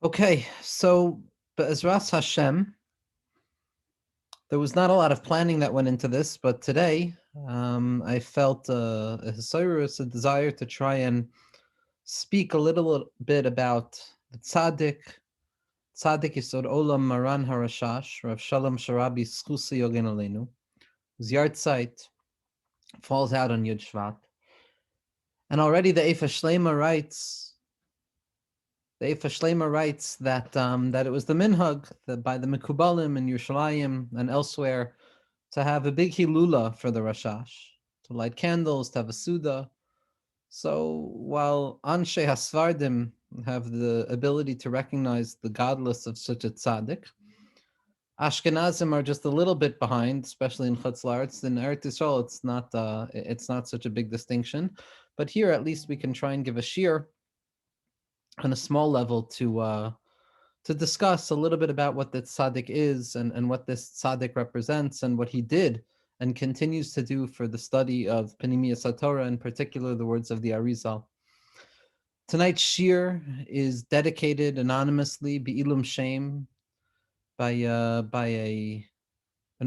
Okay, so Be'ezras Hashem, there was not a lot of planning that went into this, but today I felt a desire to try and speak a little bit about the Tzaddik Yisod Olam Maran HaRashash, Rav Shalom Sharabi Schusi Yogen Aleinu, whose Yahrtzeit falls out on Yud Shvat. And already the Eifa Shlema writes that that it was the minhag by the Mekubalim in Yerushalayim and elsewhere to have a big hilula for the Rashash, to light candles, to have a suda. So while Anshe Hasvardim have the ability to recognize the godless of such a tzaddik, Ashkenazim are just a little bit behind, especially in Chutz La'aretz. In Eretz Yisrael, it's not such a big distinction, but here at least we can try and give a shir on a small level to discuss a little bit about what the tzaddik is and what this tzaddik represents and what he did and continues to do for the study of Panimiyas HaTorah, in particular the words of the Arizal. Tonight's shir is dedicated anonymously, Be'ilum Shem, by an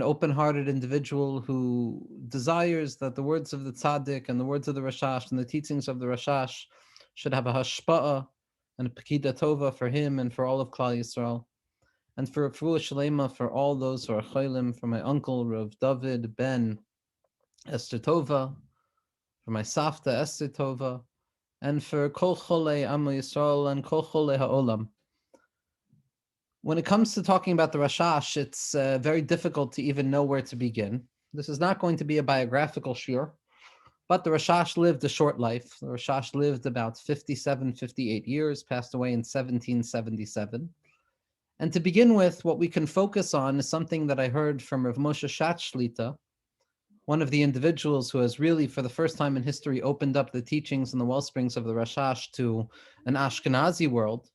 open-hearted individual who desires that the words of the tzaddik and the words of the Rashash and the teachings of the Rashash should have a hashpa'ah and a pekida tova for him and for all of Klal Yisrael, and for a refuah shlema for all those who are chaylim, for my uncle Rav David ben Esther Tova, for my Safta Esther Tova, and for Kol Cholei Amo Yisrael and Kol Cholei Ha'olam. When it comes to talking about the Rashash, it's very difficult to even know where to begin. This is not going to be a biographical shir, but the Rashash lived a short life. The Rashash lived about 57, 58 years, passed away in 1777. And to begin with, what we can focus on is something that I heard from Rav Moshe Shatz Shlita, one of the individuals who has really, for the first time in history, opened up the teachings and the well springs of the Rashash to an Ashkenazi world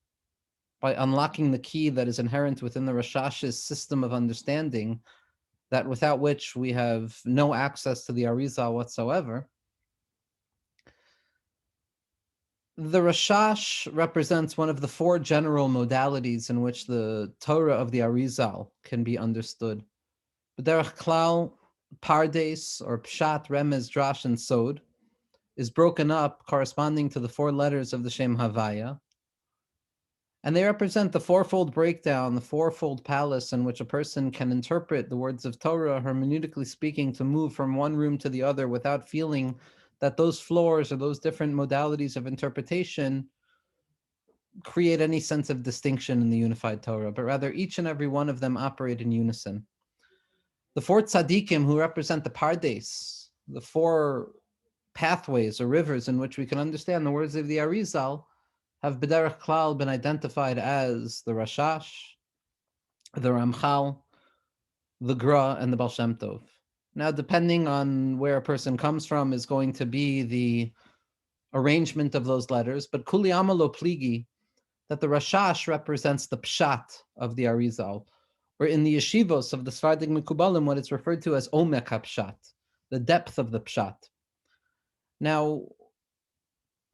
by unlocking the key that is inherent within the Rashash's system of understanding, that without which we have no access to the Arizal whatsoever. The Rashash represents one of the four general modalities in which the Torah of the Arizal can be understood. B'derech klal, Pardes, or Pshat, Remez, Drash, and Sod, is broken up corresponding to the four letters of the Shem Havaya. And they represent the fourfold breakdown, the fourfold palace in which a person can interpret the words of Torah, hermeneutically speaking, to move from one room to the other without feeling that those floors or those different modalities of interpretation create any sense of distinction in the unified Torah, but rather each and every one of them operate in unison. The four tzaddikim who represent the Pardes, the four pathways or rivers in which we can understand the words of the Arizal, have b'derech klal been identified as the Rashash, the Ramchal, the Gra, and the Baal Shem Tov. Now, depending on where a person comes from is going to be the arrangement of those letters, but kuli amalo pligi, that the Rashash represents the pshat of the Arizal, or in the yeshivos of the Sephardic Mekubalim, what it's referred to as omek ha-pshat, the depth of the pshat. Now,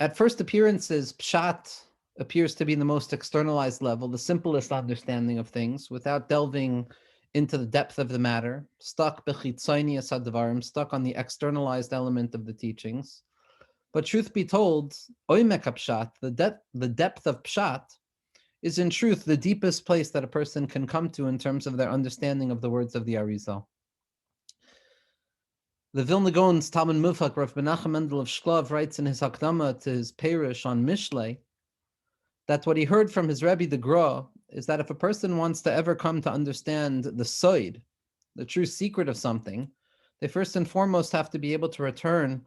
at first appearances, pshat appears to be the most externalized level, the simplest understanding of things, without delving into the depth of the matter, stuck bechitzonius hadvarim, stuck on the externalized element of the teachings. But truth be told, oimek pshat, the depth of pshat, is in truth the deepest place that a person can come to in terms of their understanding of the words of the Arizal. The Vilna Gaon's Talmud Mufak, Rav Menachem Mendel of Shklov, writes in his Hakdama to his Perush on Mishlei that what he heard from his Rebbe the Gra is that if a person wants to ever come to understand the soid, the true secret of something, they first and foremost have to be able to return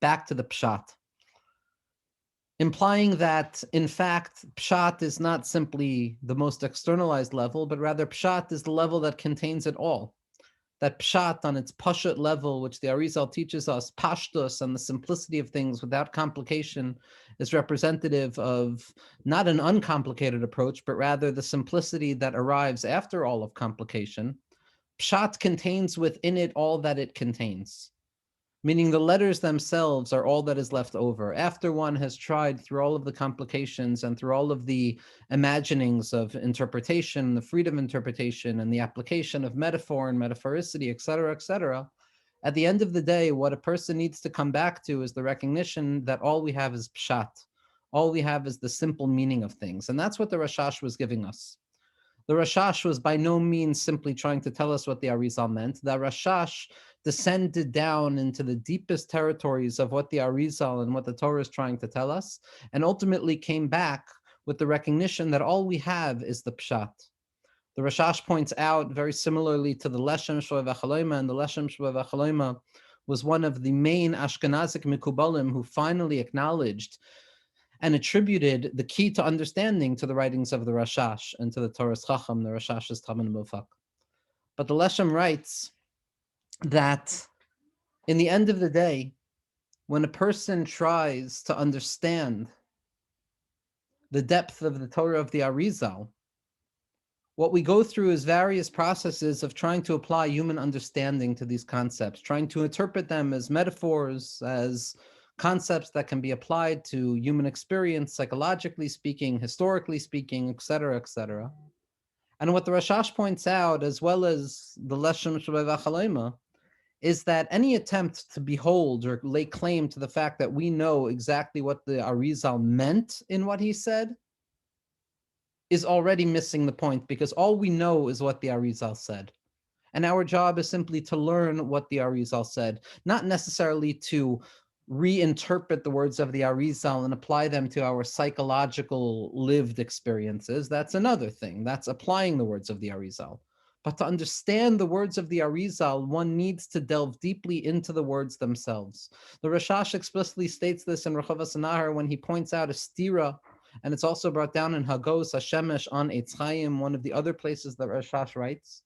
back to the pshat, implying that, in fact, pshat is not simply the most externalized level, but rather pshat is the level that contains it all. That pshat on its pashut level, which the Arizal teaches us, pashtus, and the simplicity of things without complication, is representative of not an uncomplicated approach, but rather the simplicity that arrives after all of complication. Pshat contains within it all that it contains, meaning the letters themselves are all that is left over. After one has tried through all of the complications and through all of the imaginings of interpretation, the freedom of interpretation, and the application of metaphor and metaphoricity, etc., at the end of the day, what a person needs to come back to is the recognition that all we have is pshat. All we have is the simple meaning of things. And that's what the Rashash was giving us. The Rashash was by no means simply trying to tell us what the Arizal meant. The Rashash descended down into the deepest territories of what the Arizal and what the Torah is trying to tell us, and ultimately came back with the recognition that all we have is the pshat. The Rashash points out, very similarly to the Leshem Shvoi V'Chaloima, and the Leshem Shvoi V'Chaloima was one of the main Ashkenazic Mikubalim who finally acknowledged and attributed the key to understanding to the writings of the Rashash and to the Torah's Chacham, the Rashash's Talmud Mufak. But the Leshem writes that in the end of the day, when a person tries to understand the depth of the Torah of the Arizal, what we go through is various processes of trying to apply human understanding to these concepts, trying to interpret them as metaphors, as concepts that can be applied to human experience, psychologically speaking, historically speaking, etc., etc. And what the Rashash points out, as well as the Leshem Shvoi V'Chaloima, is that any attempt to behold or lay claim to the fact that we know exactly what the Arizal meant in what he said is already missing the point, because all we know is what the Arizal said. And our job is simply to learn what the Arizal said, not necessarily to reinterpret the words of the Arizal and apply them to our psychological lived experiences. That's another thing. That's applying the words of the Arizal. But to understand the words of the Arizal, one needs to delve deeply into the words themselves. The Rashash explicitly states this in Rechavas Nahar when he points out a stira, and it's also brought down in Hagos Hashemesh on Eitz Chaim, one of the other places that Rashash writes,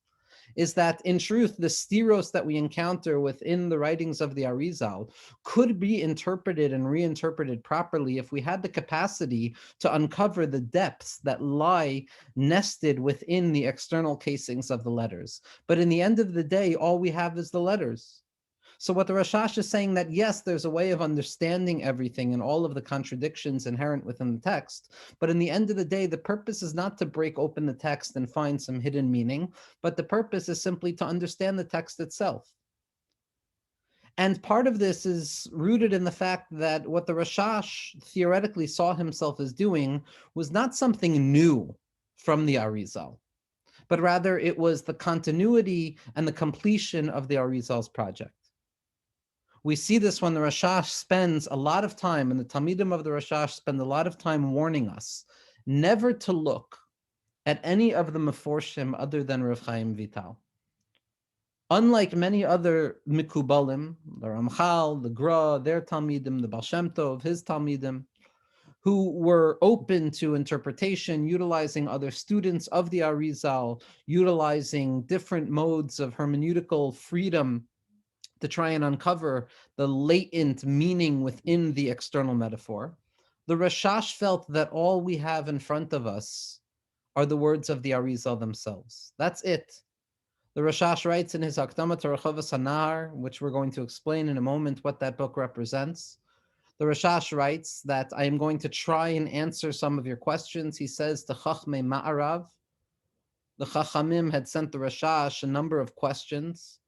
is that in truth, the stiros that we encounter within the writings of the Arizal could be interpreted and reinterpreted properly if we had the capacity to uncover the depths that lie nested within the external casings of the letters. But in the end of the day, all we have is the letters. So what the Rashash is saying, that yes, there's a way of understanding everything and all of the contradictions inherent within the text, but in the end of the day, the purpose is not to break open the text and find some hidden meaning, but the purpose is simply to understand the text itself. And part of this is rooted in the fact that what the Rashash theoretically saw himself as doing was not something new from the Arizal, but rather it was the continuity and the completion of the Arizal's project. We see this when the Rashash spends a lot of time, and the Talmidim of the Rashash spend a lot of time warning us never to look at any of the Meforshim other than Rav Chaim Vital. Unlike many other Mikubalim, the Ramchal, the Gra, their Talmidim, the Baal Shem Tov, his Talmidim, who were open to interpretation, utilizing other students of the Arizal, utilizing different modes of hermeneutical freedom to try and uncover the latent meaning within the external metaphor. The Rashash felt that all we have in front of us are the words of the Arizal themselves. That's it. The Rashash writes in his Hakdama to Rechavas Hanahar, which we're going to explain in a moment what that book represents. The Rashash writes that I am going to try and answer some of your questions. He says to Chachmei Ma'arav, the Chachamim had sent the Rashash a number of questions,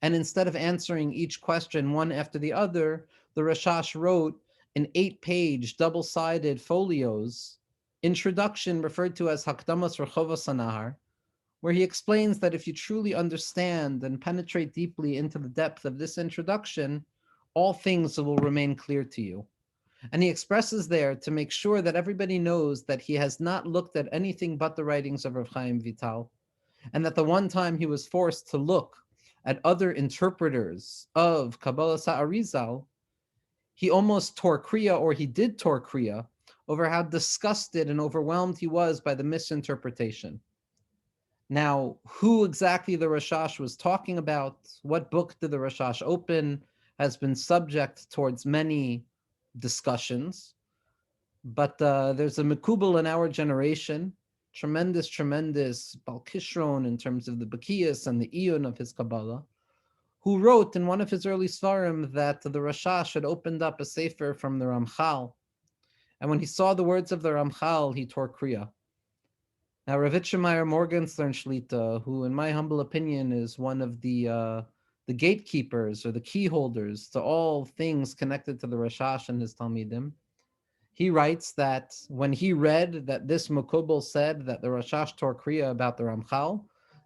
and instead of answering each question one after the other, the Rashash wrote an 8-page, double-sided folios, introduction referred to as Hakdamas Rechavas Hanahar, where he explains that if you truly understand and penetrate deeply into the depth of this introduction, all things will remain clear to you. And he expresses there to make sure that everybody knows that he has not looked at anything but the writings of Rav Chaim Vital, and that the one time he was forced to look at other interpreters of Kabbalah Sa'arizal, he almost tore kriya, or he did tore kriya, over how disgusted and overwhelmed he was by the misinterpretation. Now, who exactly the Rashash was talking about, what book did the Rashash open, has been subject towards many discussions. But there's a Mekubal in our generation, tremendous Bal Kishron in terms of the Bakiyas and the Iyun of his Kabbalah, who wrote in one of his early svarim that the Rashash had opened up a sefer from the Ramchal, and when he saw the words of the Ramchal, he tore kriya. Now, Rav Itchemeyer Morgenstern Shlita, who, in my humble opinion, is one of the gatekeepers or the key holders to all things connected to the Rashash and his Talmidim, he writes that when he read that this Mukubal said that the Rashash tore kriya about the Ramchal,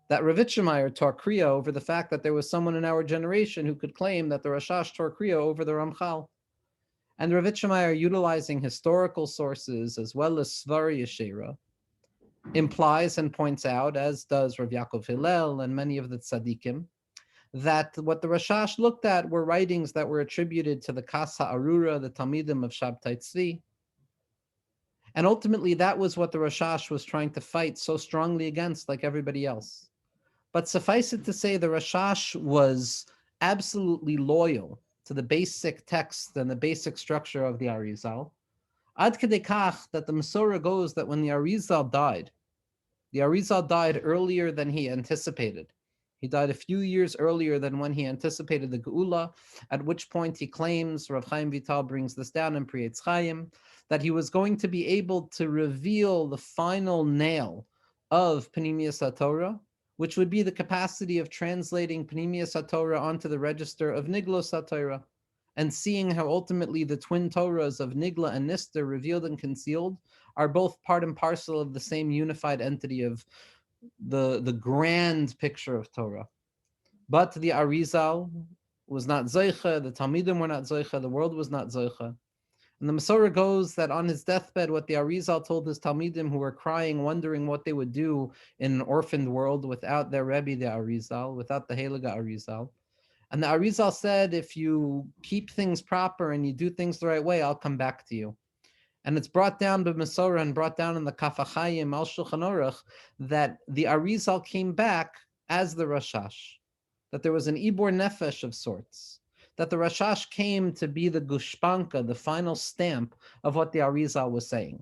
that Rav Itchemeyer tore kriya over the fact that there was someone in our generation who could claim that the Rashash tore kriya over the Ramchal. And Rav Itchemeyer, utilizing historical sources as well as Svari Yeshera, implies and points out, as does Rav Yaakov Hillel and many of the tzaddikim, that what the Rashash looked at were writings that were attributed to the Kas HaArura, the Talmidim of Shabtai Tzvi. And ultimately, that was what the Rashash was trying to fight so strongly against, like everybody else. But suffice it to say, the Rashash was absolutely loyal to the basic text and the basic structure of the Arizal. Ad kedei kach that the Masorah goes that when the Arizal died earlier than he anticipated. He died a few years earlier than when he anticipated the Geula, at which point he claims, Rav Chaim Vital brings this down in Pri Etz Chaim, that he was going to be able to reveal the final nail of Pnimius HaTorah, which would be the capacity of translating Pnimius HaTorah onto the register of Niglos HaTorah, and seeing how ultimately the twin Torahs of Nigla and Nister, revealed and concealed, are both part and parcel of the same unified entity of the grand picture of Torah. But the Arizal was not Zoicha, the Talmidim were not Zoicha, the world was not Zoicha. And the Masorah goes that on his deathbed, what the Arizal told his Talmidim, who were crying, wondering what they would do in an orphaned world without their Rebbe, the Arizal, without the Heilige Arizal. And the Arizal said, if you keep things proper and you do things the right way, I'll come back to you. And it's brought down by Masorah and brought down in the Kaf HaChaim al Shulchan Aruch that the Arizal came back as the Rashash, that there was an Ibor Nefesh of sorts, that the Rashash came to be the Gushpanka, the final stamp of what the Arizal was saying.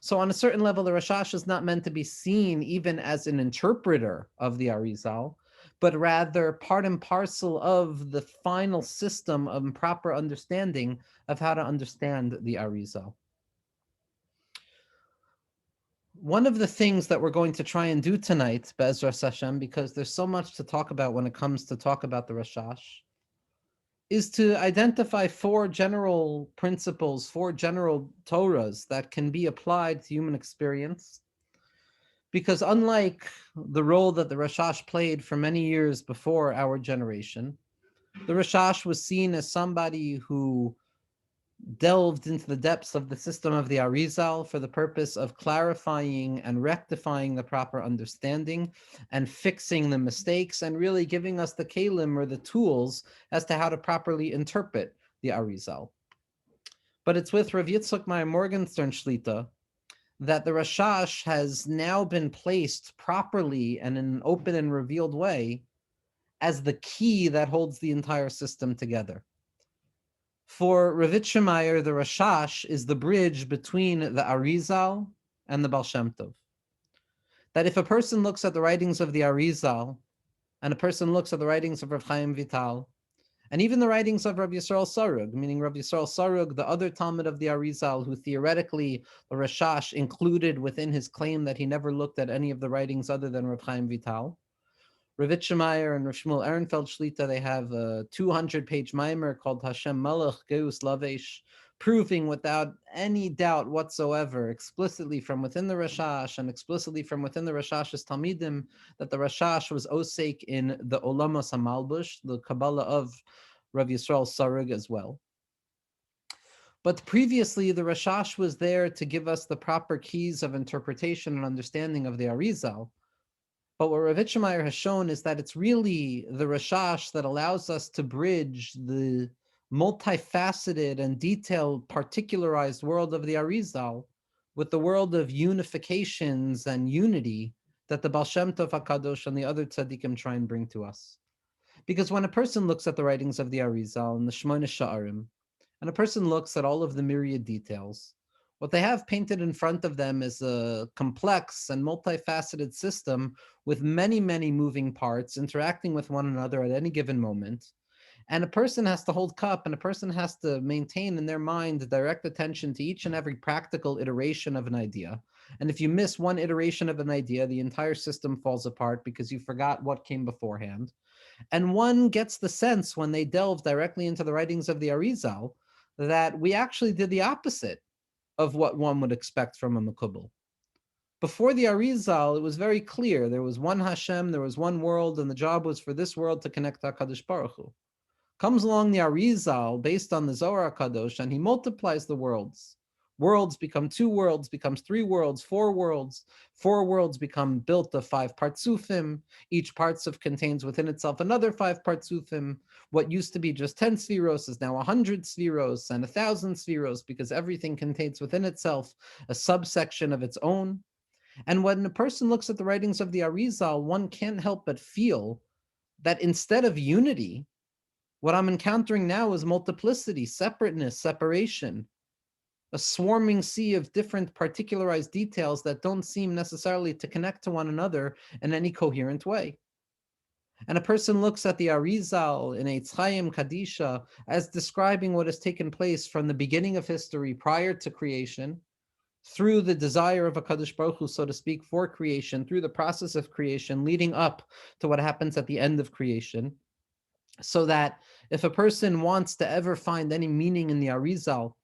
So on a certain level, the Rashash is not meant to be seen even as an interpreter of the Arizal, but rather part and parcel of the final system of proper understanding of how to understand the Arizal. One of the things that we're going to try and do tonight, Be'ezras Hashem, because there's so much to talk about when it comes to talk about the Rashash, is to identify four general principles, four general Torahs that can be applied to human experience. Because unlike the role that the Rashash played for many years before our generation, the Rashash was seen as somebody who delved into the depths of the system of the Arizal for the purpose of clarifying and rectifying the proper understanding and fixing the mistakes and really giving us the kalim or the tools as to how to properly interpret the Arizal. But it's with Rav Yitzchak Meyer Morgenstern Shlita that the Rashash has now been placed properly and in an open and revealed way as the key that holds the entire system together. For Rav Itchemeyer, the Rashash is the bridge between the Arizal and the Baal Shem Tov. That if a person looks at the writings of the Arizal, and a person looks at the writings of Rav Chaim Vital, and even the writings of Rav Yisrael Sarug, meaning Rav Yisrael Sarug, the other Talmud of the Arizal, who theoretically the Rashash included within his claim that he never looked at any of the writings other than Rav Chaim Vital, Rav Itchemeyer and Rav Shmuel Ehrenfeld Shlita, they have a 200-page mimer called Hashem Malach Geus Lavesh, proving without any doubt whatsoever, explicitly from within the Rashash and explicitly from within the Rashash's Talmidim, that the Rashash was osek in the Olamos HaMalbush, the Kabbalah of Rav Yisrael Sarug as well. But previously, the Rashash was there to give us the proper keys of interpretation and understanding of the Arizal. But what Rav Itchemeyer has shown is that it's really the Rashash that allows us to bridge the multifaceted and detailed, particularized world of the Arizal with the world of unifications and unity that the Baal Shem Tov HaKadosh and the other tzaddikim try and bring to us. Because when a person looks at the writings of the Arizal and the Shmona Sha'arim, and a person looks at all of the myriad details, What they have painted in front of them is a complex and multifaceted system with many, many moving parts interacting with one another at any given moment. And a person has to hold cup, and a person has to maintain in their mind direct attention to each and every practical iteration of an idea. And if you miss one iteration of an idea, the entire system falls apart because you forgot what came beforehand. And one gets the sense when they delve directly into the writings of the Arizal that we actually did the opposite of what one would expect from a Makubal. Before the Arizal, it was very clear. There was one Hashem, there was one world, and the job was for this world to connect to HaKadosh Baruch Hu. Comes along the Arizal, based on the Zohar HaKadosh, and he multiplies the worlds. Worlds become 2 worlds, becomes 3 worlds, 4 worlds. 4 worlds become built of 5 partsufim. Each partsuf contains within itself another 5 partsufim. What used to be just 10 spheros is now 100 spheros and 1,000 spheros, because everything contains within itself a subsection of its own. And when a person looks at the writings of the Arizal, one can't help but feel that instead of unity, what I'm encountering now is multiplicity, separateness, separation, a swarming sea of different particularized details that don't seem necessarily to connect to one another in any coherent way. And a person looks at the Arizal in Eitz Chaim Kadisha as describing what has taken place from the beginning of history prior to creation, through the desire of a Kadosh Baruch Hu, so to speak, for creation, through the process of creation, leading up to what happens at the end of creation. So that if a person wants to ever find any meaning in the Arizal,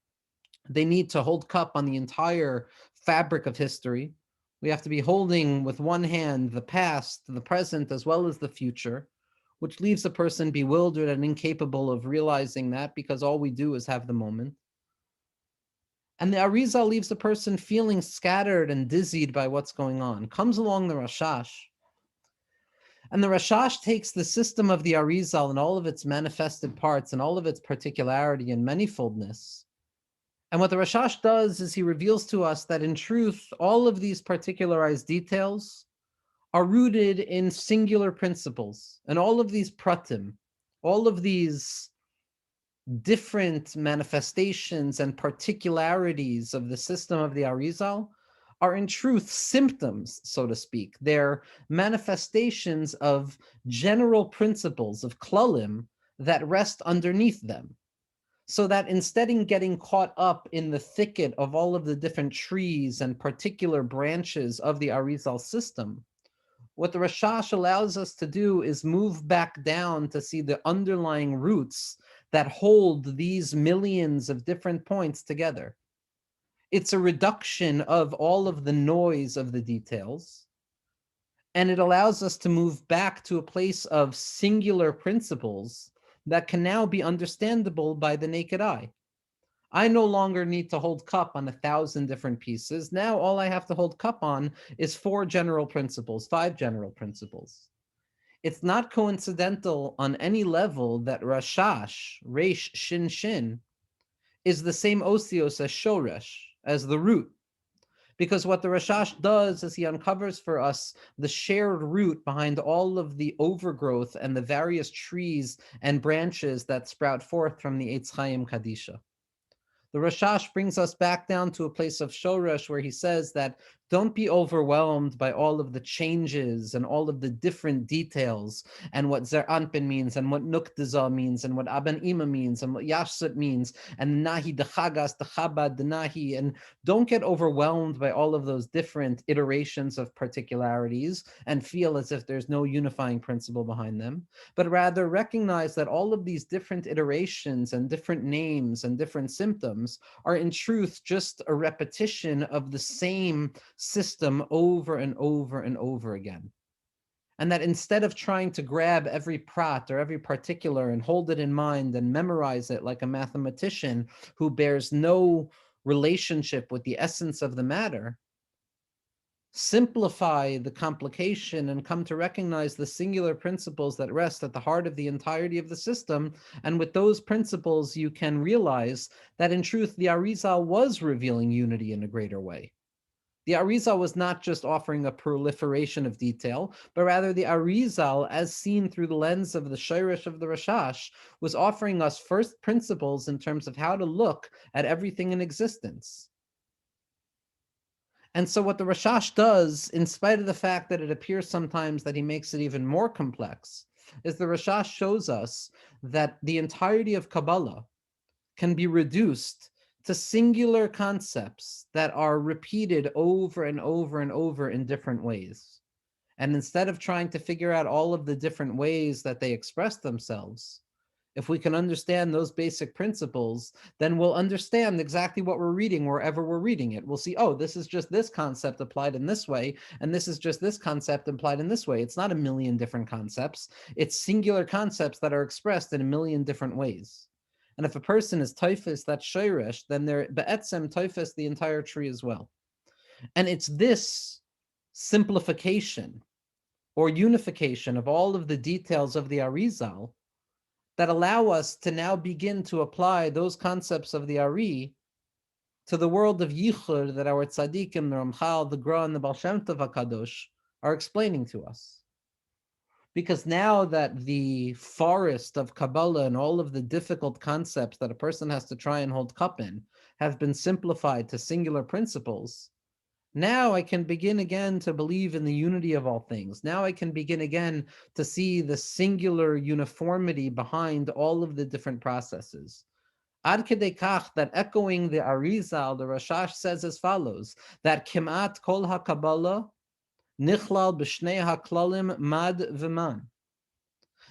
they need to hold cup on the entire fabric of history. We have to be holding with one hand the past, the present, as well as the future, which leaves a person bewildered and incapable of realizing that, because all we do is have the moment. And the Arizal leaves a person feeling scattered and dizzied by what's going on. Comes along the Rashash, and the Rashash takes the system of the Arizal and all of its manifested parts and all of its particularity and manifoldness. And what the Rashash does is he reveals to us that in truth, all of these particularized details are rooted in singular principles. And all of these pratim, all of these different manifestations and particularities of the system of the Arizal are in truth symptoms, so to speak. They're manifestations of general principles, of klalim, that rest underneath them. So that instead of getting caught up in the thicket of all of the different trees and particular branches of the Arizal system, what the Rashash allows us to do is move back down to see the underlying roots that hold these millions of different points together. It's a reduction of all of the noise of the details, and it allows us to move back to a place of singular principles that can now be understandable by the naked eye. I no longer need to hold cup on 1,000 different pieces. Now all I have to hold cup on is 4 general principles, 5 general principles. It's not coincidental on any level that Rashash, Resh, Shin, Shin, is the same osios as Shoresh, as the root. Because what the Rashash does is he uncovers for us the shared root behind all of the overgrowth and the various trees and branches that sprout forth from the Eitz Chaim Kadisha. The Rashash brings us back down to a place of Shoresh where he says that don't be overwhelmed by all of the changes and all of the different details and what Zer Anpin means and what Nuktaza means and what Aben Ima means and what Yahrtzeit means and Nahi the Chagas, the Chabad, the Nahi. And don't get overwhelmed by all of those different iterations of particularities and feel as if there's no unifying principle behind them, but rather recognize that all of these different iterations and different names and different symptoms are in truth just a repetition of the same system over and over and over again. And that instead of trying to grab every prat or every particular and hold it in mind and memorize it like a mathematician who bears no relationship with the essence of the matter, simplify the complication and come to recognize the singular principles that rest at the heart of the entirety of the system. And with those principles, you can realize that in truth, the Arizal was revealing unity in a greater way. The Arizal was not just offering a proliferation of detail, but rather the Arizal, as seen through the lens of the Shirish of the Rashash, was offering us first principles in terms of how to look at everything in existence. And so what the Rashash does, in spite of the fact that it appears sometimes that he makes it even more complex, is the Rashash shows us that the entirety of Kabbalah can be reduced to singular concepts that are repeated over and over and over in different ways. And instead of trying to figure out all of the different ways that they express themselves, if we can understand those basic principles, then we'll understand exactly what we're reading wherever we're reading it. We'll see, oh, this is just this concept applied in this way, and this is just this concept applied in this way. It's not a million different concepts. It's singular concepts that are expressed in a million different ways. And if a person is typhus, that's shirish, then they're be'etzem typhus the entire tree as well. And it's this simplification or unification of all of the details of the Arizal that allow us to now begin to apply those concepts of the Ari to the world of Yichur that our tzaddikim, the Ramchal, the Gra, and the Baal Shem Tov HaKadosh are explaining to us. Because now that the forest of Kabbalah and all of the difficult concepts that a person has to try and hold cup in have been simplified to singular principles, now I can begin again to believe in the unity of all things. Now I can begin again to see the singular uniformity behind all of the different processes. Ad kedei kach, that echoing the Arizal, the Rashash says as follows, that kimat kol ha-Kabbalah nichlal b'shnei ha-klalim mad v'man.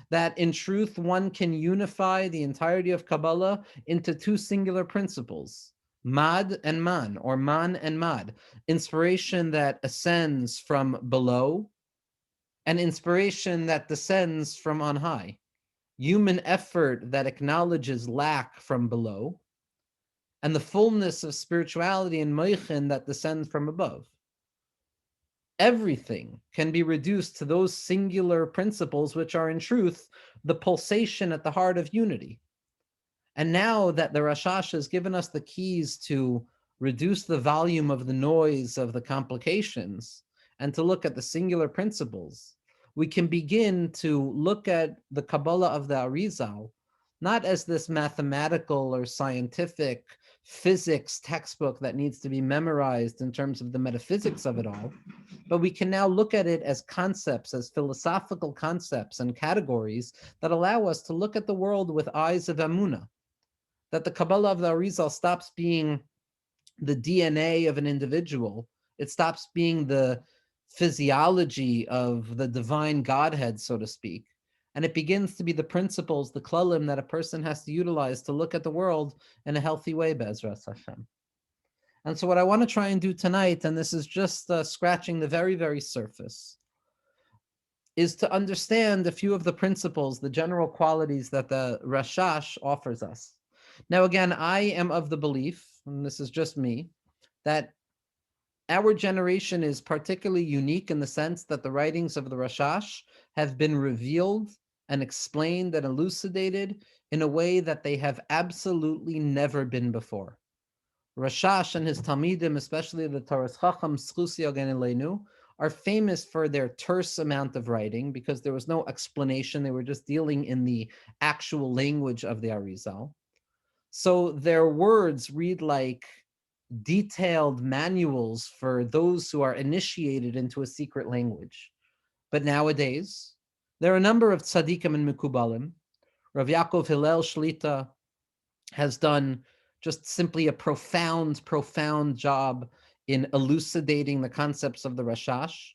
That in truth one can unify the entirety of Kabbalah into two singular principles, Mad and Man, or Man and Mad, inspiration that ascends from below and inspiration that descends from on high, human effort that acknowledges lack from below, and the fullness of spirituality and moichin that descends from above. Everything can be reduced to those singular principles, which are in truth the pulsation at the heart of unity. And now that the Rashash has given us the keys to reduce the volume of the noise of the complications and to look at the singular principles, we can begin to look at the Kabbalah of the Arizal not as this mathematical or scientific physics textbook that needs to be memorized in terms of the metaphysics of it all, but we can now look at it as concepts, as philosophical concepts and categories that allow us to look at the world with eyes of Amunah. That the Kabbalah of the Arizal stops being the DNA of an individual. It stops being the physiology of the divine Godhead, so to speak. And it begins to be the principles, the klalim that a person has to utilize to look at the world in a healthy way, Be'ezras Hashem. And so what I want to try and do tonight, and this is just scratching the very, very surface, is to understand a few of the principles, the general qualities that the Rashash offers us. Now, again, I am of the belief, and this is just me, that our generation is particularly unique in the sense that the writings of the Rashash have been revealed and explained and elucidated in a way that they have absolutely never been before. Rashash and his Talmidim, especially the Torah Chacham, Zchus Yogen Eleinu, are famous for their terse amount of writing because there was no explanation. They were just dealing in the actual language of the Arizal. So their words read like detailed manuals for those who are initiated into a secret language. But nowadays, there are a number of tzaddikim and mikubalim. Rav Yaakov Hillel Shlita has done just simply a profound, profound job in elucidating the concepts of the Rashash.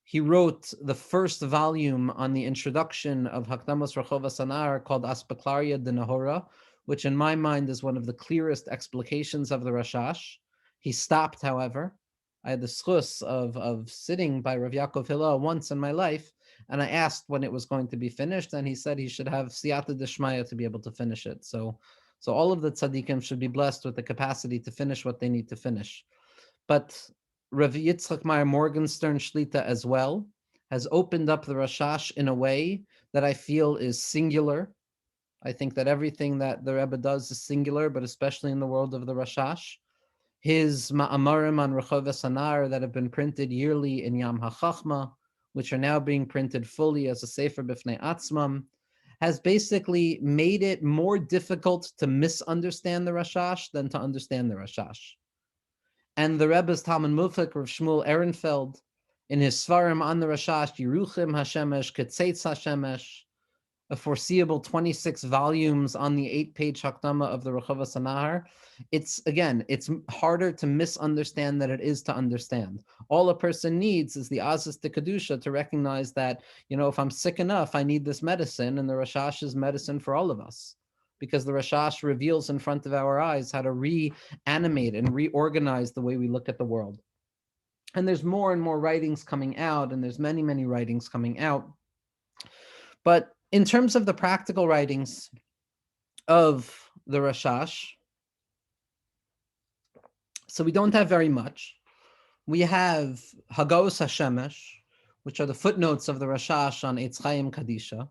He wrote the first volume on the introduction of Hakdamos Rechovas Anar called Aspaklaria de Nahora, which in my mind is one of the clearest explications of the Rashash. He stopped, however. I had the schus of sitting by Rav Yaakov Hillel once in my life, and I asked when it was going to be finished, and he said he should have siyata d'shmaya to be able to finish it. So all of the tzaddikim should be blessed with the capacity to finish what they need to finish. But Rav Yitzchak Meyer Morgenstern Shlita as well has opened up the Rashash in a way that I feel is singular. I think that everything that the Rebbe does is singular, but especially in the world of the Rashash. His ma'amarim on Rechovas Anar that have been printed yearly in Yam HaChachma, which are now being printed fully as a Sefer B'fnei Atzmam, has basically made it more difficult to misunderstand the Rashash than to understand the Rashash. And the Rebbe's Talmud Mufik, Rav Shmuel Ehrenfeld, in his Svarim on the Rashash, Yeruchim Hashemesh, Ketzeitz Hashemesh, a foreseeable 26 volumes on the 8-page Hakdama of the Rechavas Hanahar. It's harder to misunderstand than it is to understand. All a person needs is the Azis de Kedusha to recognize that, if I'm sick enough, I need this medicine, and the Rashash is medicine for all of us. Because the Rashash reveals in front of our eyes how to reanimate and reorganize the way we look at the world. And there's more and more writings coming out, and there's many, many writings coming out. But in terms of the practical writings of the Rashash, so we don't have very much. We have Hagos HaShemesh, which are the footnotes of the Rashash on Eitz Chaim Kadisha.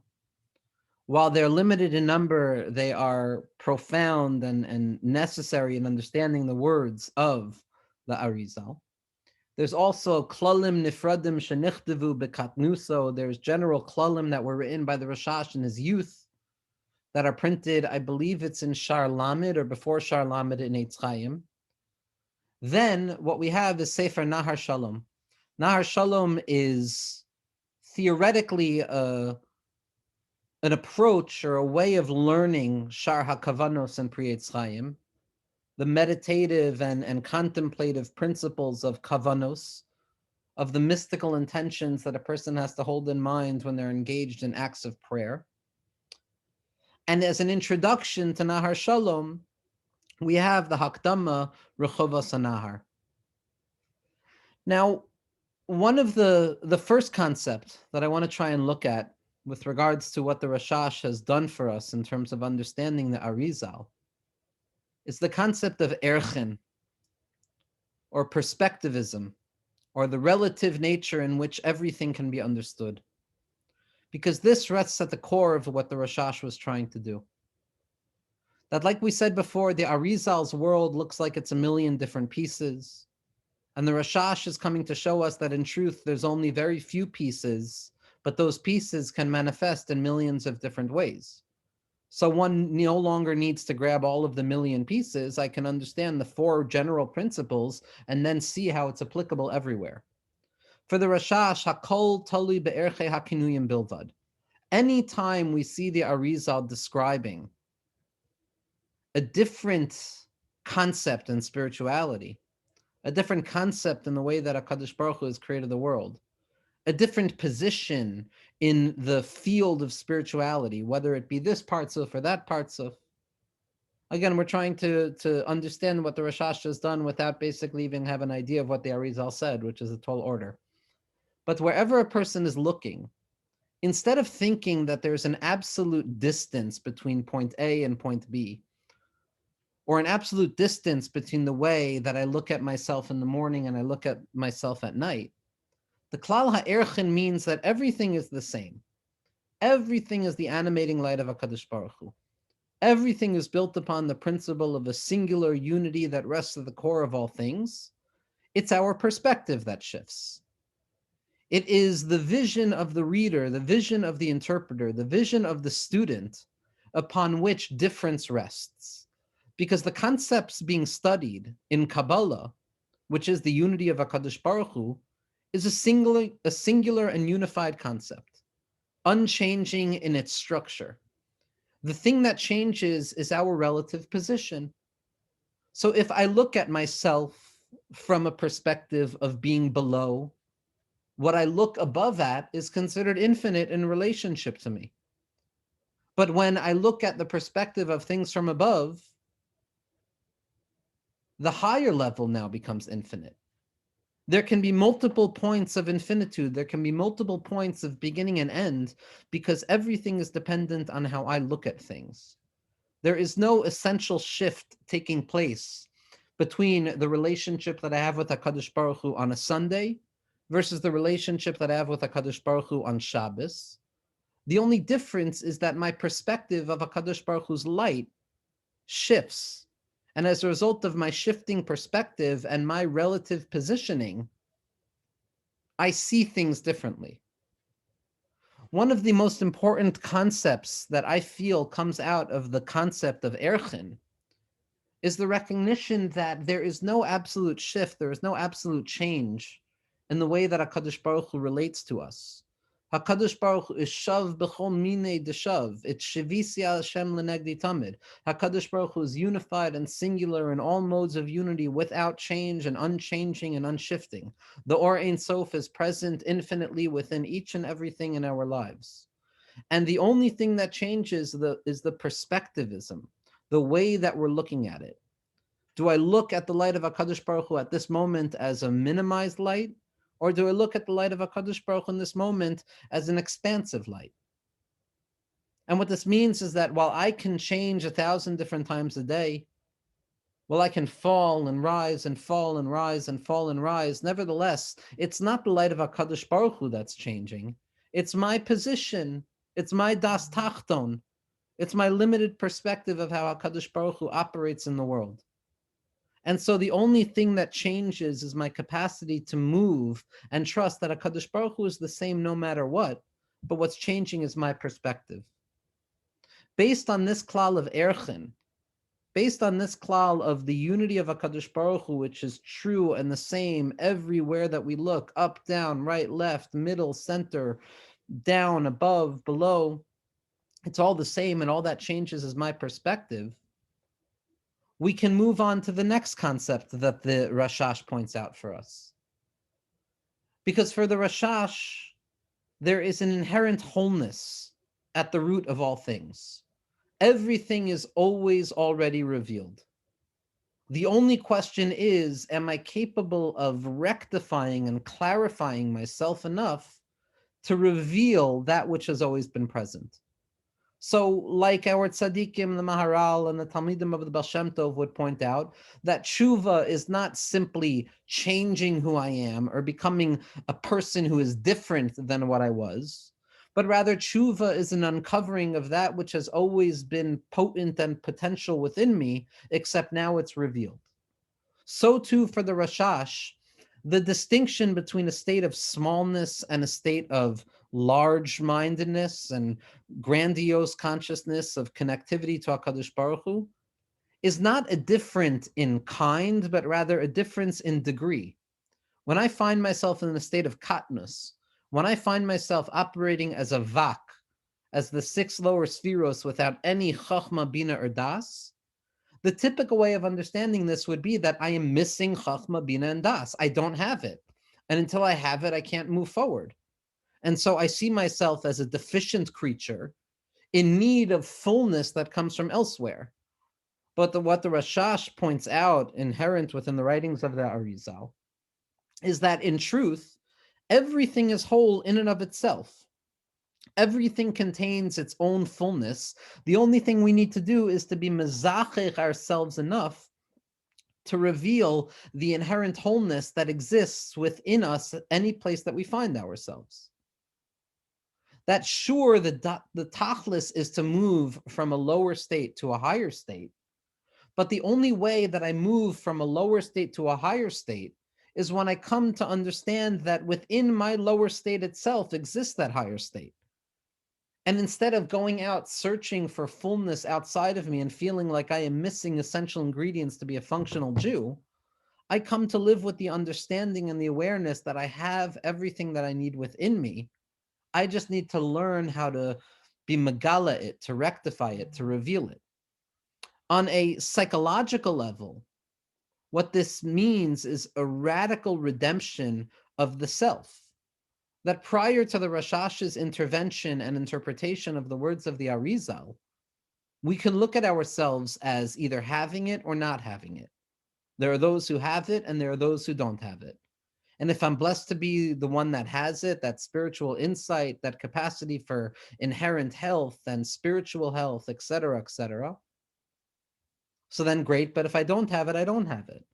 While they're limited in number, they are profound and necessary in understanding the words of the Arizal. There's also klalim nifradim shenichdevu bekatnuso. There's general klalim that were written by the Rashash in his youth that are printed, I believe it's in Shar Lamed or before Shar Lamed in Eitz Chaim. Then what we have is Sefer Nahar Shalom. Nahar Shalom is theoretically an approach or a way of learning Shar HaKavanos and Pri Eitz Chaim, the meditative and contemplative principles of Kavanos, of the mystical intentions that a person has to hold in mind when they're engaged in acts of prayer. And as an introduction to Nahar Shalom, we have the Hakdama Rechavas Hanahar. Now, one of the first concept that I want to try and look at with regards to what the Rashash has done for us in terms of understanding the Arizal is the concept of erchen, or perspectivism, or the relative nature in which everything can be understood. Because this rests at the core of what the Rashash was trying to do. That, like we said before, the Arizal's world looks like it's a million different pieces. And the Rashash is coming to show us that in truth, there's only very few pieces, but those pieces can manifest in millions of different ways. So one no longer needs to grab all of the million pieces. I can understand the 4 general principles and then see how it's applicable everywhere. For the Rashash, Hakol Tali Be'erche Hakinuyim Bilvad. Anytime we see the Arizal describing a different concept in spirituality, a different concept in the way that HaKadosh Baruch Hu has created the world, a different position in the field of spirituality, whether it be this partsuf or that partsuf. Again, we're trying to understand what the Rashash has done without basically even have an idea of what the Arizal said, which is a tall order. But wherever a person is looking, instead of thinking that there's an absolute distance between point A and point B, or an absolute distance between the way that I look at myself in the morning and I look at myself at night, the Klal HaErchen means that everything is the same. Everything is the animating light of HaKadosh Baruch Hu. Everything is built upon the principle of a singular unity that rests at the core of all things. It's our perspective that shifts. It is the vision of the reader, the vision of the interpreter, the vision of the student upon which difference rests. Because the concepts being studied in Kabbalah, which is the unity of HaKadosh Baruch Hu, is a singular and unified concept, unchanging in its structure. The thing that changes is our relative position. So if I look at myself from a perspective of being below, what I look above at is considered infinite in relationship to me. But when I look at the perspective of things from above, the higher level now becomes infinite. There can be multiple points of infinitude. There can be multiple points of beginning and end because everything is dependent on how I look at things. There is no essential shift taking place between the relationship that I have with HaKadosh Baruch Hu on a Sunday versus the relationship that I have with HaKadosh Baruch Hu on Shabbos. The only difference is that my perspective of HaKadosh Baruch Hu's light shifts. And as a result of my shifting perspective and my relative positioning, I see things differently. One of the most important concepts that I feel comes out of the concept of erchen is the recognition that there is no absolute shift, there is no absolute change in the way that HaKadosh Baruch Hu relates to us. HaKadosh Baruch Hu is shav b'chol minei deshav. It's shivisi Hashem lenegdi tamid. HaKadosh Baruch Hu is unified and singular in all modes of unity without change and unchanging and unshifting. The Or Ein Sof is present infinitely within each and everything in our lives. And the only thing that changes is the perspectivism, the way that we're looking at it. Do I look at the light of HaKadosh Baruch Hu at this moment as a minimized light? Or do I look at the light of HaKadosh Baruch Hu in this moment as an expansive light? And what this means is that while I can change 1,000 different times a day, while I can fall and rise and fall and rise and fall and rise, nevertheless, it's not the light of HaKadosh Baruch Hu that's changing. It's my position. It's my das tachton. It's my limited perspective of how HaKadosh Baruch Hu operates in the world. And so the only thing that changes is my capacity to move and trust that HaKadosh Baruch Hu is the same no matter what, but what's changing is my perspective. Based on this klal of erchin, based on this klal of the unity of HaKadosh Baruch Hu, which is true and the same everywhere that we look, up, down, right, left, middle, center, down, above, below, it's all the same, and all that changes is my perspective. We can move on to the next concept that the Rashash points out for us. Because for the Rashash, there is an inherent wholeness at the root of all things. Everything is always already revealed. The only question is, am I capable of rectifying and clarifying myself enough to reveal that which has always been present? So, like our tzaddikim, the Maharal, and the Talmidim of the Baal Shem Tov would point out, that tshuva is not simply changing who I am or becoming a person who is different than what I was, but rather tshuva is an uncovering of that which has always been potent and potential within me, except now it's revealed. So too for the Rashash, the distinction between a state of smallness and a state of large-mindedness and grandiose consciousness of connectivity to HaKadosh Baruch Hu is not a difference in kind, but rather a difference in degree. When I find myself in a state of katnus, when I find myself operating as a vak, as the 6 lower spheros without any chachma, bina, or das, the typical way of understanding this would be that I am missing chachma, bina, and das. I don't have it. And until I have it, I can't move forward. And so I see myself as a deficient creature in need of fullness that comes from elsewhere. But what the Rashash points out, inherent within the writings of the Arizal, is that in truth, everything is whole in and of itself. Everything contains its own fullness. The only thing we need to do is to be mezachech ourselves enough to reveal the inherent wholeness that exists within us, any place that we find ourselves. That sure, the tachlis is to move from a lower state to a higher state. But the only way that I move from a lower state to a higher state is when I come to understand that within my lower state itself exists that higher state. And instead of going out searching for fullness outside of me and feeling like I am missing essential ingredients to be a functional Jew, I come to live with the understanding and the awareness that I have everything that I need within me. I just need to learn how to be megala it, to rectify it, to reveal it. On a psychological level, what this means is a radical redemption of the self. That prior to the Rashash's intervention and interpretation of the words of the Arizal, we can look at ourselves as either having it or not having it. There are those who have it and there are those who don't have it. And if I'm blessed to be the one that has it, that spiritual insight, that capacity for inherent health and spiritual health, etc., so then great, but if I don't have it, I don't have it.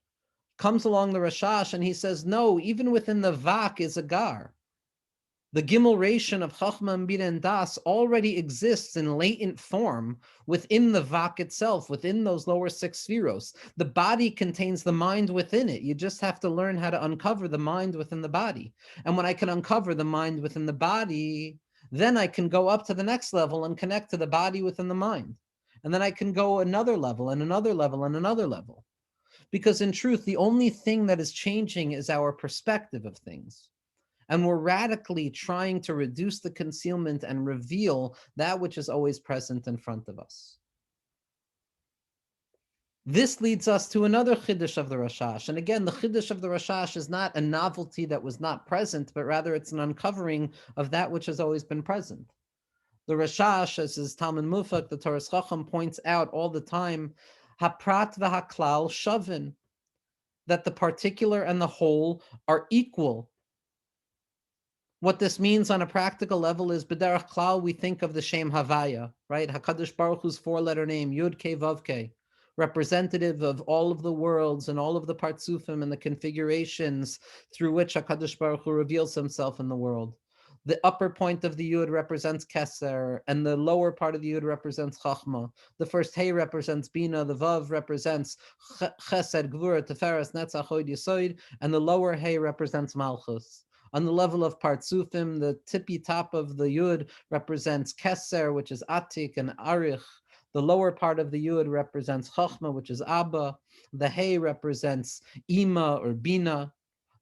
Comes along the Rashash and he says, no, even within the vak is a gar. The gimel ration of chachma and bina and das already exists in latent form within the vak itself, within those lower 6 spheros. The body contains the mind within it. You just have to learn how to uncover the mind within the body. And when I can uncover the mind within the body, then I can go up to the next level and connect to the body within the mind. And then I can go another level and another level and another level. Because in truth, the only thing that is changing is our perspective of things. And we're radically trying to reduce the concealment and reveal that which is always present in front of us. This leads us to another chiddush of the Rashash. And again, the chiddush of the Rashash is not a novelty that was not present, but rather it's an uncovering of that which has always been present. The Rashash, as his Talmud Mufak, the Torah Chacham, points out all the time, haprat v'haklal shavin, that the particular and the whole are equal. What this means on a practical level is, b'derech klal, we think of the Shem Havaya, right? HaKadosh Baruch Hu's four-letter name, Yud Kei Vav Kei, representative of all of the worlds and all of the partsufim and the configurations through which HaKadosh Baruch Hu reveals himself in the world. The upper point of the Yud represents Keser, and the lower part of the Yud represents Chachma. The first Hey represents Bina, the Vav represents Chesed, Gvura, Teferes, Netzach, Hod, Yesod, and the lower Hey represents Malchus. On the level of Partsufim, the tippy top of the Yud represents Keser, which is Atik, and Arich. The lower part of the Yud represents Chachma, which is Abba. The Hey represents Ima or Bina.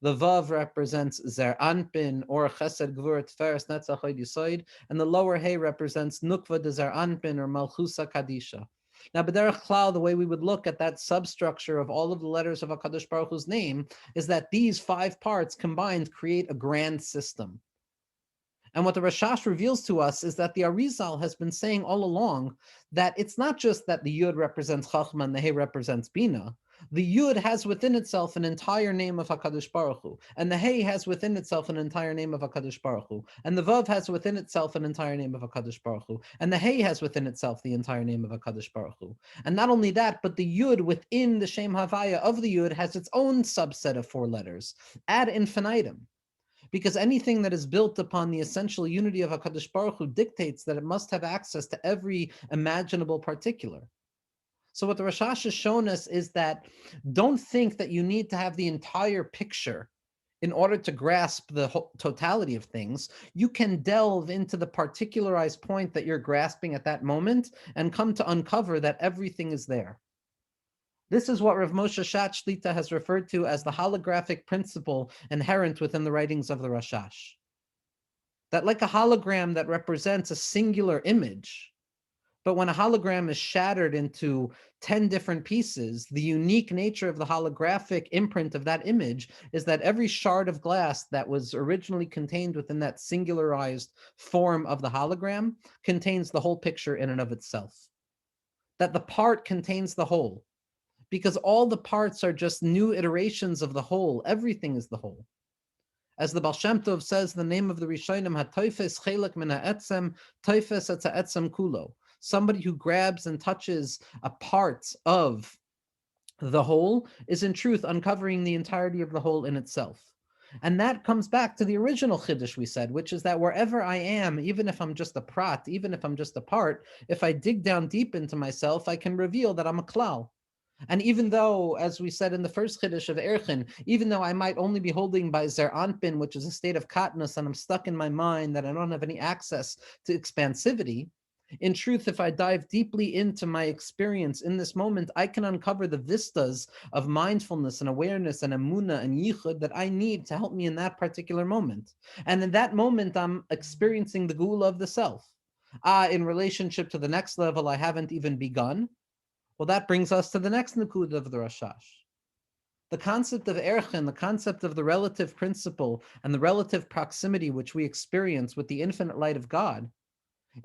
The Vav represents Zer Anpin or Chesed Gvur Tferes Netzach Hod Yesod, and the lower Hey represents Nukva de Zer Anpin or Malchusa Kadisha. Now, b'derech klal, the way we would look at that substructure of all of the letters of HaKadosh Baruch Hu's name is that these five parts combined create a grand system. And what the Rashash reveals to us is that the Arizal has been saying all along that it's not just that the Yud represents Chachma and the Hey represents Bina. The Yud has within itself an entire name of HaKadosh Baruch Hu, and the Hey has within itself an entire name of HaKadosh Baruch Hu, and the Vav has within itself an entire name of HaKadosh Baruch Hu, and the Hey has within itself the entire name of HaKadosh Baruch Hu. And not only that, but the Yud within the Shem Havaya of the Yud has its own subset of four letters, ad infinitum. Because anything that is built upon the essential unity of HaKadosh Baruch Hu dictates that it must have access to every imaginable particular. So what the Rashash has shown us is that don't think that you need to have the entire picture in order to grasp the totality of things. You can delve into the particularized point that you're grasping at that moment and come to uncover that everything is there. This is what Rav Moshe Shatz Shlita has referred to as the holographic principle inherent within the writings of the Rashash. That like a hologram that represents a singular image, but when a hologram is shattered into 10 different pieces, the unique nature of the holographic imprint of that image is that every shard of glass that was originally contained within that singularized form of the hologram contains the whole picture in and of itself. That the part contains the whole, because all the parts are just new iterations of the whole. Everything is the whole. As the Baal Shem Tov says, the name of the Rishonim, ha-toifes chelak min ha'etzem, toifes et ha'etzem kulo. Somebody who grabs and touches a part of the whole is in truth uncovering the entirety of the whole in itself. And that comes back to the original chiddush we said, which is that wherever I am, even if I'm just a prat, even if I'm just a part, if I dig down deep into myself, I can reveal that I'm a klal. And even though, as we said in the first chiddush of Erchin, even though I might only be holding by Zer Anpin, which is a state of katnus, and I'm stuck in my mind that I don't have any access to expansivity, in truth, if I dive deeply into my experience in this moment, I can uncover the vistas of mindfulness and awareness and emunah and yichud that I need to help me in that particular moment. And in that moment, I'm experiencing the geula of the self. In relationship to the next level, I haven't even begun. Well, that brings us to the next Nakud of the Rashash. The concept of Erchin, the concept of the relative principle and the relative proximity which we experience with the infinite light of God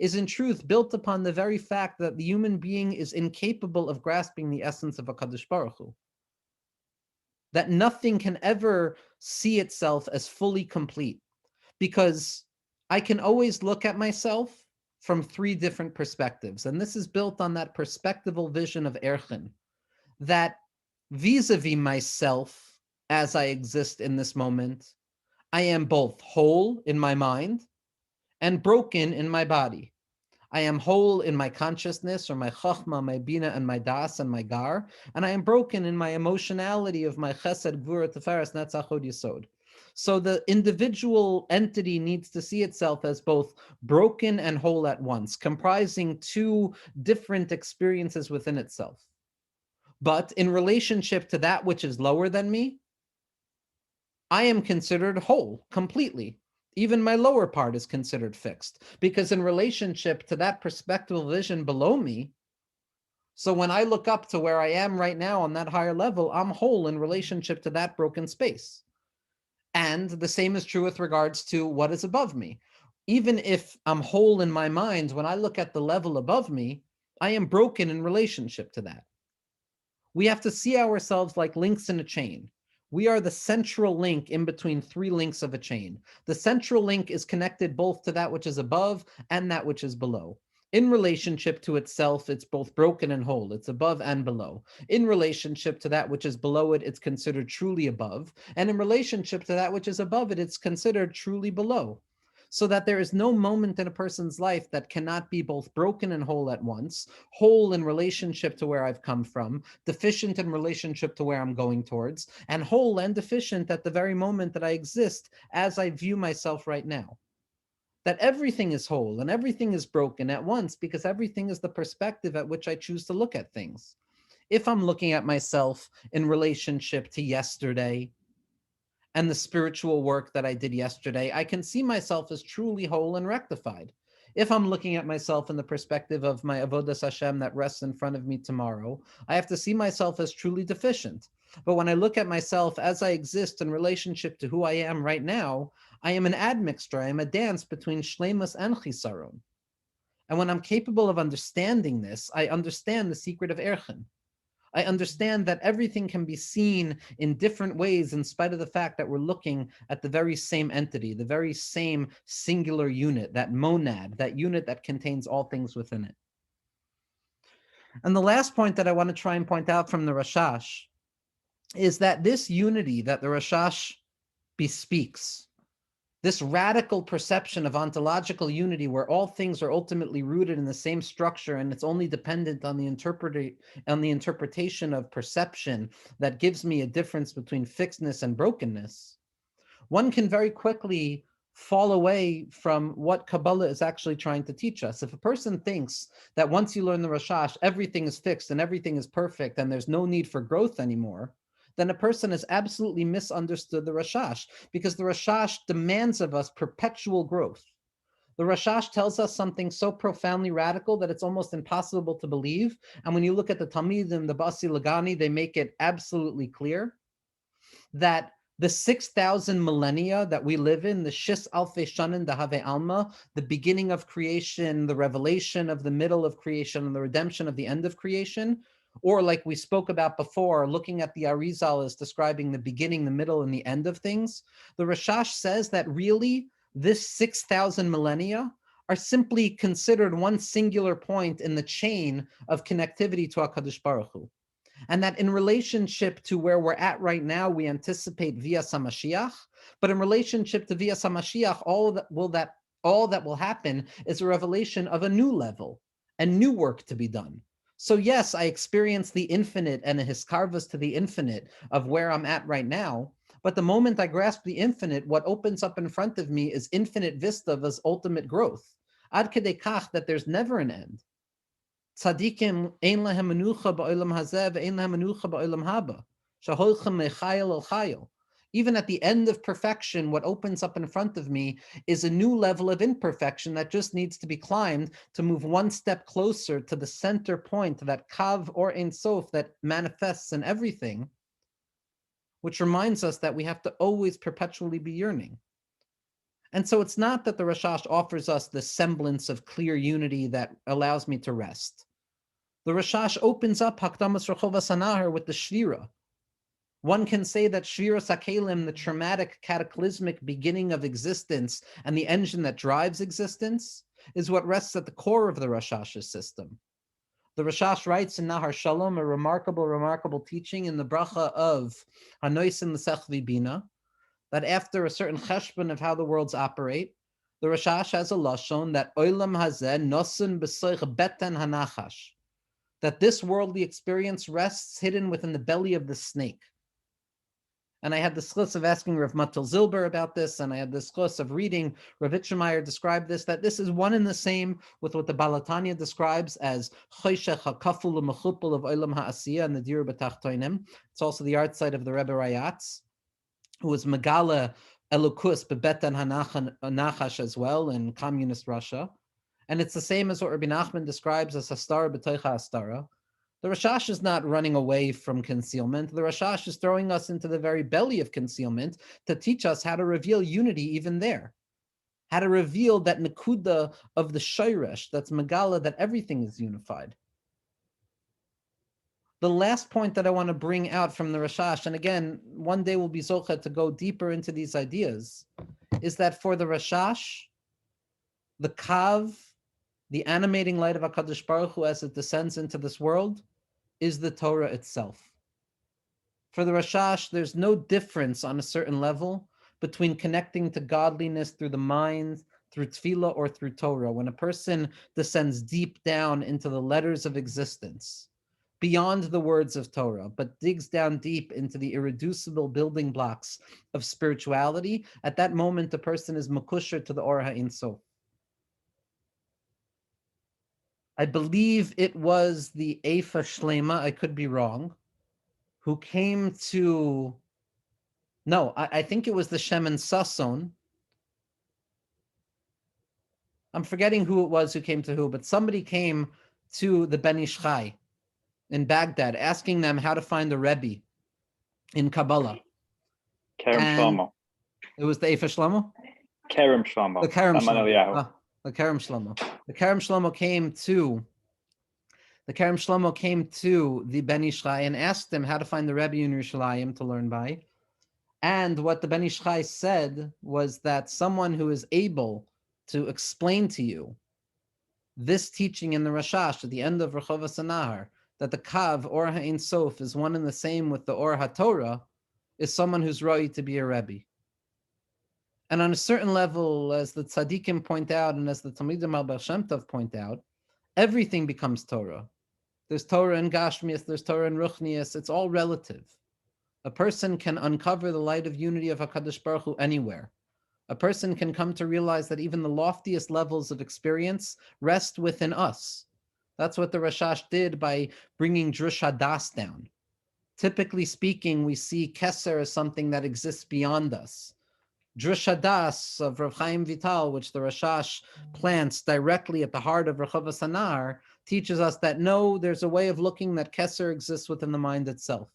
is in truth built upon the very fact that the human being is incapable of grasping the essence of HaKadosh Baruch Hu. That nothing can ever see itself as fully complete, because I can always look at myself from three different perspectives. And this is built on that perspectival vision of Erchin, that vis-a-vis myself as I exist in this moment, I am both whole in my mind and broken in my body. I am whole in my consciousness, or my chachma, my bina, and my das, and my gar, and I am broken in my emotionality of my chesed, gvura, teferes, netzach, hod, yesod. So the individual entity needs to see itself as both broken and whole at once, comprising two different experiences within itself. But in relationship to that which is lower than me, I am considered whole completely. Even my lower part is considered fixed, because in relationship to that perspective vision below me, so when I look up to where I am right now on that higher level, I'm whole in relationship to that broken space. And the same is true with regards to what is above me. Even if I'm whole in my mind, when I look at the level above me, I am broken in relationship to that. We have to see ourselves like links in a chain. We are the central link in between three links of a chain. The central link is connected both to that which is above and that which is below. In relationship to itself, it's both broken and whole. It's above and below. In relationship to that which is below it, it's considered truly above. And in relationship to that which is above it, it's considered truly below. So that there is no moment in a person's life that cannot be both broken and whole at once, whole in relationship to where I've come from, deficient in relationship to where I'm going towards, and whole and deficient at the very moment that I exist as I view myself right now. That everything is whole and everything is broken at once, because everything is the perspective at which I choose to look at things. If I'm looking at myself in relationship to yesterday and the spiritual work that I did yesterday, I can see myself as truly whole and rectified. If I'm looking at myself in the perspective of my avodas Hashem that rests in front of me tomorrow, I have to see myself as truly deficient. But when I look at myself as I exist in relationship to who I am right now, I am an admixture. I am a dance between shlemus and chisaron. And when I'm capable of understanding this, I understand the secret of erchen. I understand that everything can be seen in different ways in spite of the fact that we're looking at the very same entity, the very same singular unit, that monad, that unit that contains all things within it. And the last point that I want to try and point out from the Rashash is that this unity that the Rashash bespeaks, this radical perception of ontological unity where all things are ultimately rooted in the same structure and it's only dependent on the interpretation of perception that gives me a difference between fixedness and brokenness, one can very quickly fall away from what Kabbalah is actually trying to teach us. If a person thinks that once you learn the Rashash, everything is fixed and everything is perfect and there's no need for growth anymore, then a person has absolutely misunderstood the Rashash, because the Rashash demands of us perpetual growth. The Rashash tells us something so profoundly radical that it's almost impossible to believe. And when you look at the Talmidim, the Basi Lagani, they make it absolutely clear that the 6,000 millennia that we live in, the Shis Alfei Shanin, the Have Alma, the beginning of creation, the revelation of the middle of creation, and the redemption of the end of creation, or like we spoke about before, looking at the Arizal as describing the beginning, the middle, and the end of things, the Rashash says that really this 6,000 millennia are simply considered one singular point in the chain of connectivity to HaKadosh Baruch Hu. And that in relationship to where we're at right now, we anticipate via Samashiach, but in relationship to via Samashiach, all that will happen is a revelation of a new level and new work to be done. So yes, I experience the infinite and a hiskarvas to the infinite of where I'm at right now, but the moment I grasp the infinite, what opens up in front of me is infinite vista of his ultimate growth. Ad kedei kach, that there's never an end. Tzadikim ein lahem menucha ba'olam hazeh ve'ein lahem menucha ba'olam haba. Shaholchem mechayil el chayil. Even at the end of perfection, what opens up in front of me is a new level of imperfection that just needs to be climbed to move one step closer to the center point, to that kav or ein sof that manifests in everything, which reminds us that we have to always perpetually be yearning. And so it's not that the Rashash offers us the semblance of clear unity that allows me to rest. The Rashash opens up Hakdamas Rechovas Hanahar with the shira. One can say that shira sakelim, the traumatic, cataclysmic beginning of existence and the engine that drives existence, is what rests at the core of the Rashash's system. The Rashash writes in Nahar Shalom, a remarkable teaching in the bracha of Hanoisin L'Sech Vibina, that after a certain cheshbon of how the worlds operate, the Rashash has a lashon that oilam hazeh nosun b'soich beten hanachash, that this worldly experience rests hidden within the belly of the snake. And I had the schluss of asking Rav Matel Zilber about this, and I had the schluss of reading Rav Itchemeyer describe this, that this is one and the same with what the Balatanya describes as Choshech HaKaful U'Mechupel of Olam HaAsiyah and the Dir B'Tachtoinim. It's also the Yahrtzeit of the Rebbe Rayatz, who was Megala Elukus Bebetan Hanachash as well in communist Russia. And it's the same as what Rabbi Nachman describes as Hastara B'Toicha Hastara. The Rashash is not running away from concealment. The Rashash is throwing us into the very belly of concealment to teach us how to reveal unity even there. How to reveal that Nakuda of the Shairesh, that's Megala, that everything is unified. The last point that I want to bring out from the Rashash, and again, one day we'll be zocha to go deeper into these ideas, is that for the Rashash, the Kav, the animating light of HaKadosh Baruch Hu as it descends into this world, is the Torah itself. For the Rashash, there's no difference on a certain level between connecting to godliness through the mind, through tefillah, or through Torah. When a person descends deep down into the letters of existence, beyond the words of Torah, but digs down deep into the irreducible building blocks of spirituality, at that moment, the person is makusher to the Or HaEin Sof. I believe it was the Eifa Shlema, I could be wrong, who came to, no, I think it was the Shemen Sasson. I'm forgetting who it was who came to who, but somebody came to the Ben Ish Chai in Baghdad, asking them how to find the Rebbe in Kabbalah. Kerem Shlomo. It was the Eifa Shlomo? Kerem Shlomo. The Kerem Shlomo. The Kerem Shlomo. The Kerem Shlomo came to the Ben Ish Chai and asked him how to find the Rebbe in Yerushalayim to learn by. And what the Ben Ish Chai said was that someone who is able to explain to you this teaching in the Rashash at the end of Rechovas Hanahar, that the Kav, Or HaEin Sof, is one and the same with the Or HaTorah, is someone who's right to be a Rebbe. And on a certain level, as the Tzadikim point out, and as the Talmidim al Baal Shem Tov point out, everything becomes Torah. There's Torah in Gashmias, there's Torah in Ruchnias, it's all relative. A person can uncover the light of unity of HaKadosh Baruch Hu anywhere. A person can come to realize that even the loftiest levels of experience rest within us. That's what the Rashash did by bringing Drush HaDas down. Typically speaking, we see Keser as something that exists beyond us. Drush HaDas of Rav Chaim Vital, which the Rashash plants directly at the heart of Rechovas Hanahar, teaches us that no, there's a way of looking that Keser exists within the mind itself,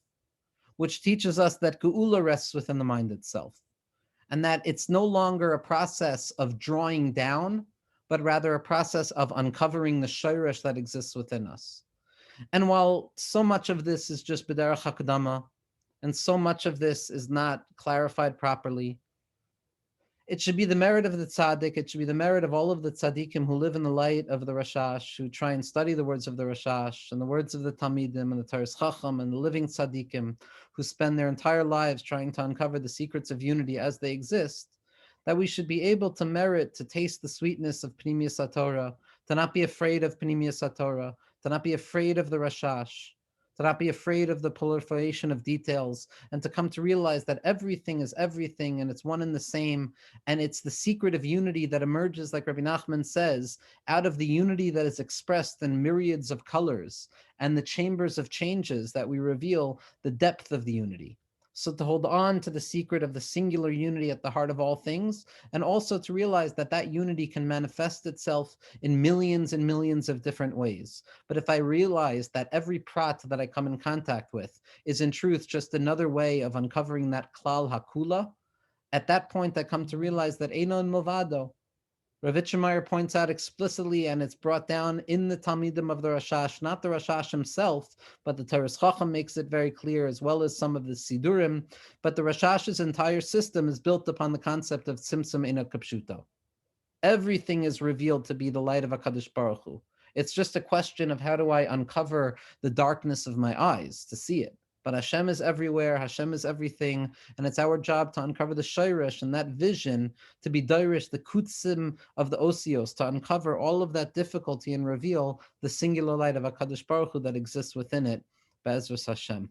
which teaches us that Geula rests within the mind itself, and that it's no longer a process of drawing down, but rather a process of uncovering the shayresh that exists within us. And while so much of this is just b'derech hakdama, and so much of this is not clarified properly, it should be the merit of the tzaddik, it should be the merit of all of the tzaddikim who live in the light of the Rashash, who try and study the words of the Rashash, and the words of the Talmidim, and the Taras Chacham, and the living tzaddikim, who spend their entire lives trying to uncover the secrets of unity as they exist, that we should be able to merit, to taste the sweetness of Pnimiyas HaTorah, to not be afraid of Pnimiyas HaTorah, to not be afraid of the Rashash, to not be afraid of the proliferation of details, and to come to realize that everything is everything, and it's one and the same, and it's the secret of unity that emerges, like Rabbi Nachman says, out of the unity that is expressed in myriads of colors, and the chambers of changes that we reveal the depth of the unity. So to hold on to the secret of the singular unity at the heart of all things, and also to realize that that unity can manifest itself in millions and millions of different ways. But if I realize that every prat that I come in contact with is in truth just another way of uncovering that klal hakula, at that point I come to realize that Einon Movado. Rav Itchemeyer points out explicitly, and it's brought down in the Talmidim of the Rashash, not the Rashash himself, but the Taras Chacham makes it very clear, as well as some of the Sidurim, but the Rashash's entire system is built upon the concept of Tzimtzum Eino K'Pshuto. Everything is revealed to be the light of HaKadosh Baruch Hu. It's just a question of how do I uncover the darkness of my eyes to see it. But Hashem is everywhere, Hashem is everything, and it's our job to uncover the shayresh and that vision, to be dairish, the kutzim of the osios, to uncover all of that difficulty and reveal the singular light of HaKadosh Baruch Hu that exists within it. Be'ezras Hashem.